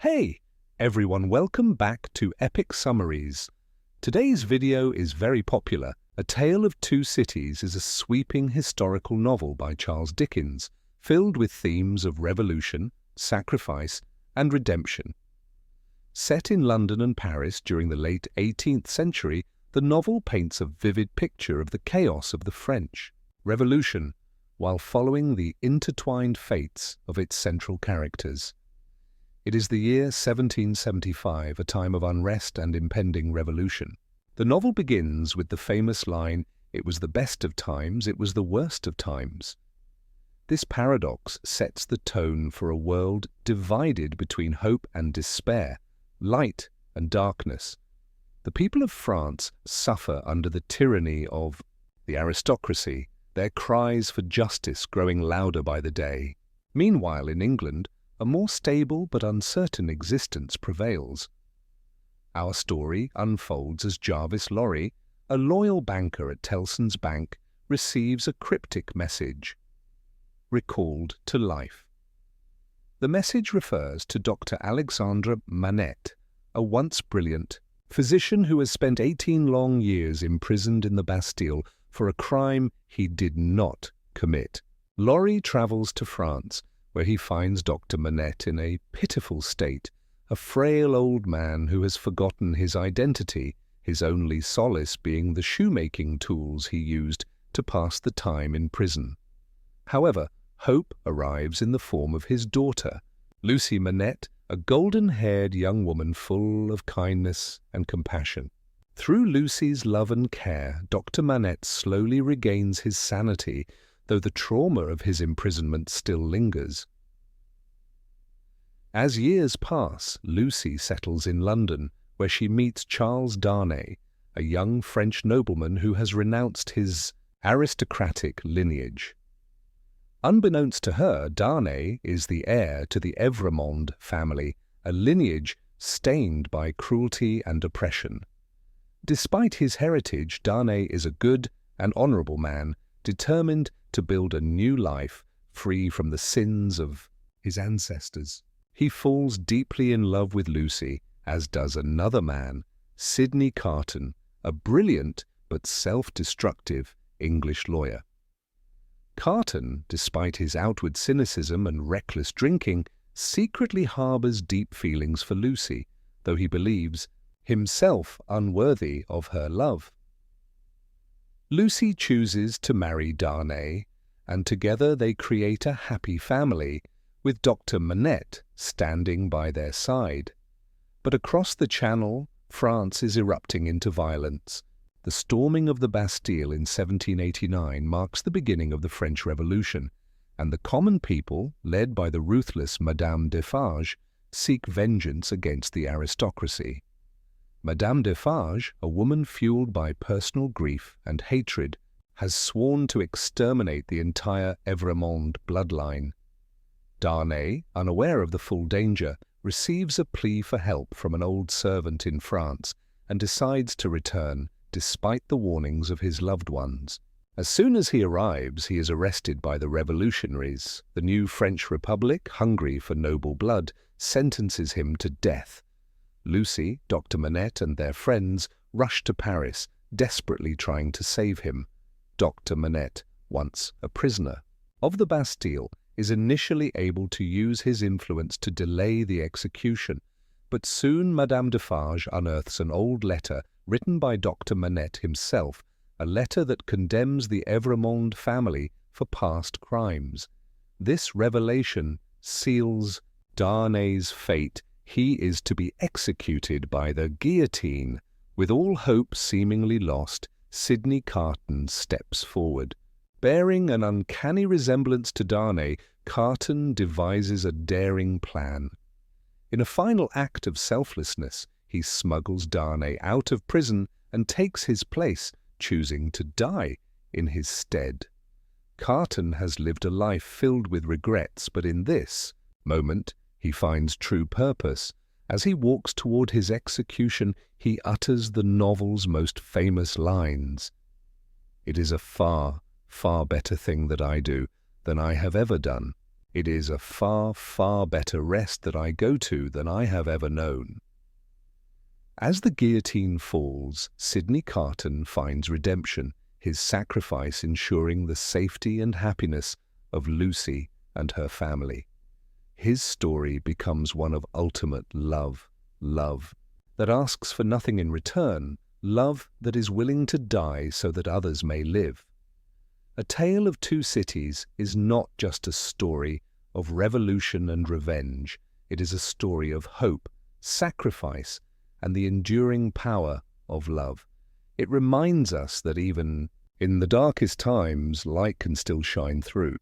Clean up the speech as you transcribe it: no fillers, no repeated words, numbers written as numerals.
Hey, everyone, welcome back to Epic Summaries. Today's video is very popular. A Tale of Two Cities is a sweeping historical novel by Charles Dickens, filled with themes of revolution, sacrifice, and redemption. Set in London and Paris during the late 18th century, the novel paints a vivid picture of the chaos of the French Revolution, while following the intertwined fates of its central characters. It is the year 1775, a time of unrest and impending revolution. The novel begins with the famous line, "It was the best of times, it was the worst of times." This paradox sets the tone for a world divided between hope and despair, light and darkness. The people of France suffer under the tyranny of the aristocracy, their cries for justice growing louder by the day. Meanwhile, in England, a more stable but uncertain existence prevails. Our story unfolds as Jarvis Lorry, a loyal banker at Tellson's Bank, receives a cryptic message: recalled to life. The message refers to Dr. Alexandre Manette, a once brilliant physician who has spent 18 long years imprisoned in the Bastille for a crime he did not commit. Lorry travels to France, where he finds Dr. Manette in a pitiful state, a frail old man who has forgotten his identity, his only solace being the shoemaking tools he used to pass the time in prison. However, hope arrives in the form of his daughter, Lucie Manette, a golden-haired young woman full of kindness and compassion. Through Lucie's love and care, Dr. Manette slowly regains his sanity, though the trauma of his imprisonment still lingers. As years pass, Lucie settles in London, where she meets Charles Darnay, a young French nobleman who has renounced his aristocratic lineage. Unbeknownst to her, Darnay is the heir to the Evremond family, a lineage stained by cruelty and oppression. Despite his heritage, Darnay is a good and honourable man, determined to build a new life free from the sins of his ancestors. He falls deeply in love with Lucie, as does another man, Sidney Carton, a brilliant but self-destructive English lawyer. Carton, despite his outward cynicism and reckless drinking, secretly harbours deep feelings for Lucie, though he believes himself unworthy of her love. Lucie chooses to marry Darnay, and together they create a happy family, with Dr. Manette standing by their side. But across the Channel, France is erupting into violence. The storming of the Bastille in 1789 marks the beginning of the French Revolution, and the common people, led by the ruthless Madame Defarge, seek vengeance against the aristocracy. Madame Defarge, a woman fueled by personal grief and hatred, has sworn to exterminate the entire Evremond bloodline. Darnay, unaware of the full danger, receives a plea for help from an old servant in France and decides to return, despite the warnings of his loved ones. As soon as he arrives, he is arrested by the revolutionaries. The new French Republic, hungry for noble blood, sentences him to death. Lucie, Dr. Manette, and their friends rush to Paris, desperately trying to save him. Dr. Manette, once a prisoner of the Bastille, is initially able to use his influence to delay the execution, but soon Madame Defarge unearths an old letter written by Dr. Manette himself, a letter that condemns the Evremond family for past crimes. This revelation seals Darnay's fate. He is to be executed by the guillotine. With all hope seemingly lost, Sidney Carton steps forward. Bearing an uncanny resemblance to Darnay, Carton devises a daring plan. In a final act of selflessness, he smuggles Darnay out of prison and takes his place, choosing to die in his stead. Carton has lived a life filled with regrets, but in this moment he finds true purpose. As he walks toward his execution, he utters the novel's most famous lines: "It is a far, far better thing that I do than I have ever done. It is a far, far better rest that I go to than I have ever known. As the guillotine falls, Sidney Carton finds redemption, his sacrifice ensuring the safety and happiness of Lucie and her family. His story becomes one of ultimate love that asks for nothing in return, love that is willing to die so that others may live. A Tale of Two Cities is not just a story of revolution and revenge. It is a story of hope, sacrifice, and the enduring power of love. It reminds us that even in the darkest times, light can still shine through.